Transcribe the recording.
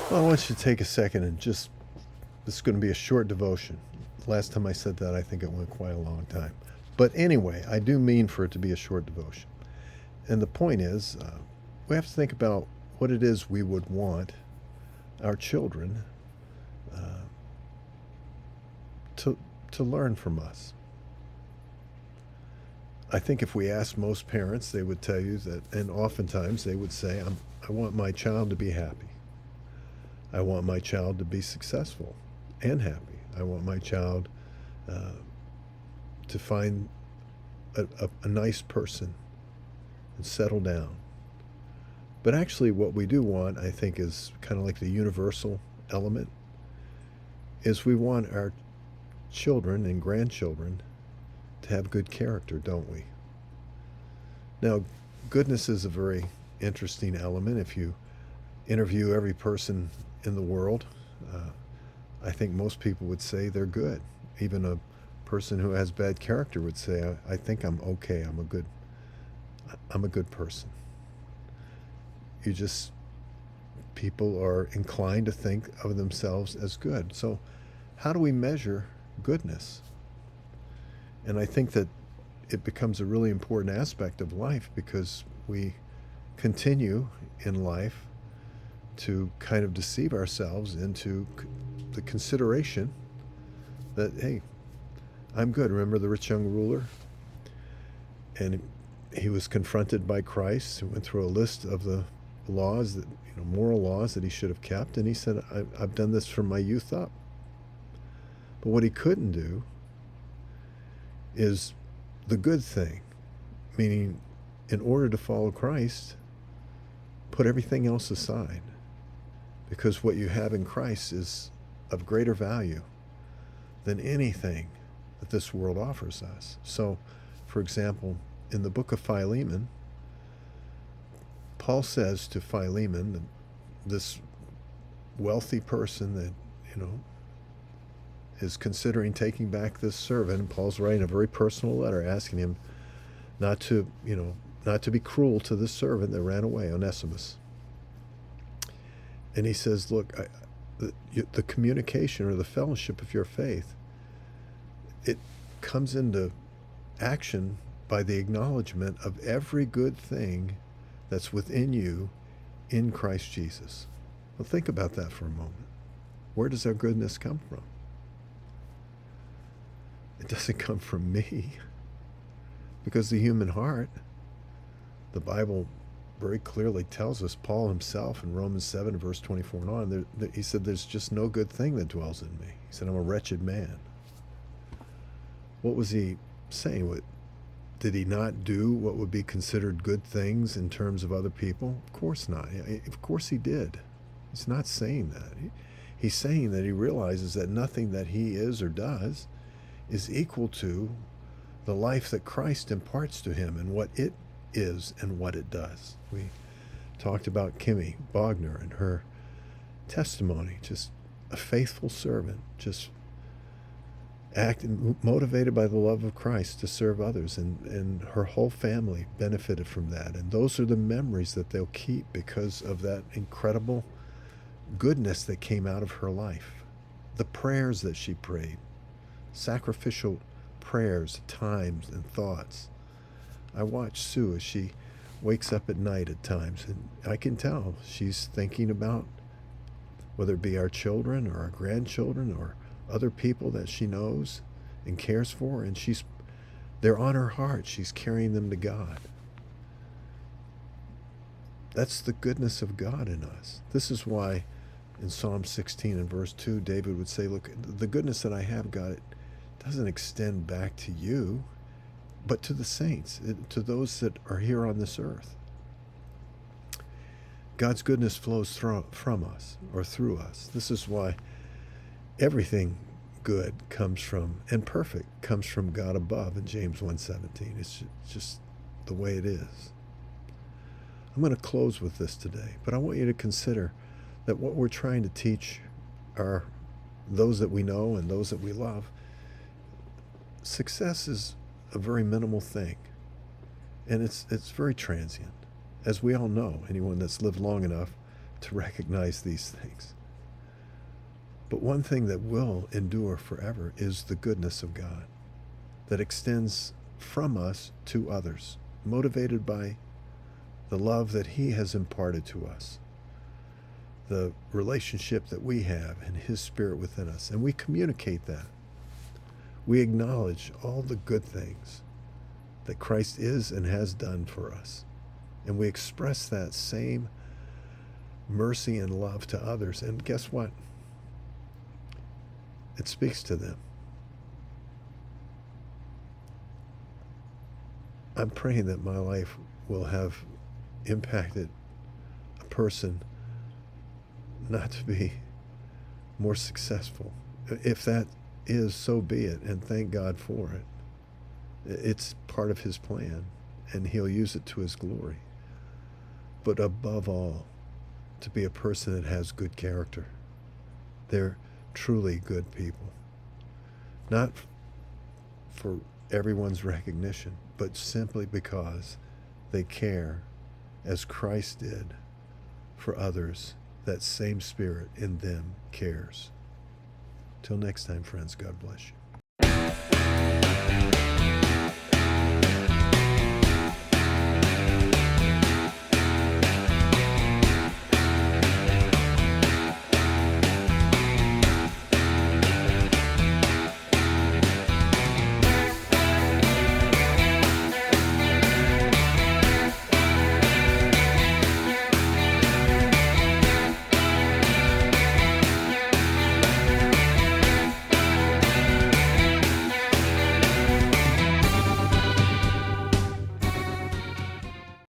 Well, I want you to take a second and just, this is going to be a short devotion. Last time I said that, I think it went quite a long time. But anyway, I do mean for it to be a short devotion. And the point is, we have to think about what it is we would want our children uh, to, to learn from us. I think if we ask most parents, they would tell you that, and oftentimes they would say, I want my child to be happy. I want my child to be successful and happy. I want my child uh, to find a nice person and settle down. But actually, what we do want, I think, is kind of like the universal element, is we want our children and grandchildren to have good character, don't we? Now, goodness is a very interesting element. If you interview every person in the world, uh, I think most people would say they're good. Even a person who has bad character would say, I think I'm okay. I'm a good person. You just People are inclined to think of themselves as good. So, how do we measure goodness? And I think that it becomes a really important aspect of life because we continue in life to kind of deceive ourselves into the consideration that, hey, I'm good. Remember the rich young ruler? And he was confronted by Christ and went through a list of the laws that, moral laws that he should have kept. And he said, I've done this from my youth up. But what he couldn't do is the good thing, meaning in order to follow Christ, put everything else aside. Because what you have in Christ is of greater value than anything that this world offers us. So, for example, in the book of Philemon, Paul says to Philemon, this wealthy person that, you know, is considering taking back this servant, and Paul's writing a very personal letter asking him not to, not to be cruel to this servant that ran away, Onesimus. And he says, look, the communication or the fellowship of your faith, it comes into action by the acknowledgement of every good thing that's within you in Christ Jesus. Well, think about that for a moment. Where does our goodness come from? It doesn't come from me. Because the human heart, the Bible very clearly tells us, Paul himself in Romans 7, verse 24 and on, he said, there's just no good thing that dwells in me. He said, I'm a wretched man. What was he saying? Did he not do what would be considered good things in terms of other people? Of course not. Of course he did. He's not saying that. He's saying that he realizes that nothing that he is or does is equal to the life that Christ imparts to him and what it is and what it does. We talked about Kimmy Bogner and her testimony, just a faithful servant, just motivated by the love of Christ to serve others, and her whole family benefited from that. And those are the memories that they'll keep because of that incredible goodness that came out of her life. The prayers that she prayed, sacrificial prayers, times, and thoughts. I watch Sue as she wakes up at night at times, and I can tell she's thinking about whether it be our children or our grandchildren or other people that she knows and cares for, and they're on her heart. She's carrying them to God. That's the goodness of God in us. This is why in Psalm 16 and verse 2, David would say, look, the goodness that I have, God, it doesn't extend back to you, but to the saints, to those that are here on this earth. God's goodness flows from us or through us. This is why everything good comes from, and perfect comes from God above in James 1:17. It's just the way it is. I'm going to close with this today, but I want you to consider that what we're trying to teach those that we know and those that we love, success is a very minimal thing, and it's very transient. As we all know, anyone that's lived long enough to recognize these things. But one thing that will endure forever is the goodness of God that extends from us to others, motivated by the love that He has imparted to us, the relationship that we have and His Spirit within us. And we communicate that. We acknowledge all the good things that Christ is and has done for us. And we express that same mercy and love to others. And guess what? It speaks to them. I'm praying that my life will have impacted a person not to be more successful. If that is, so be it, and thank God for it. It's part of His plan, and He'll use it to His glory. But above all, to be a person that has good character. They're truly good people. Not for everyone's recognition, but simply because they care as Christ did for others. That same Spirit in them cares. Till next time, friends, God bless you.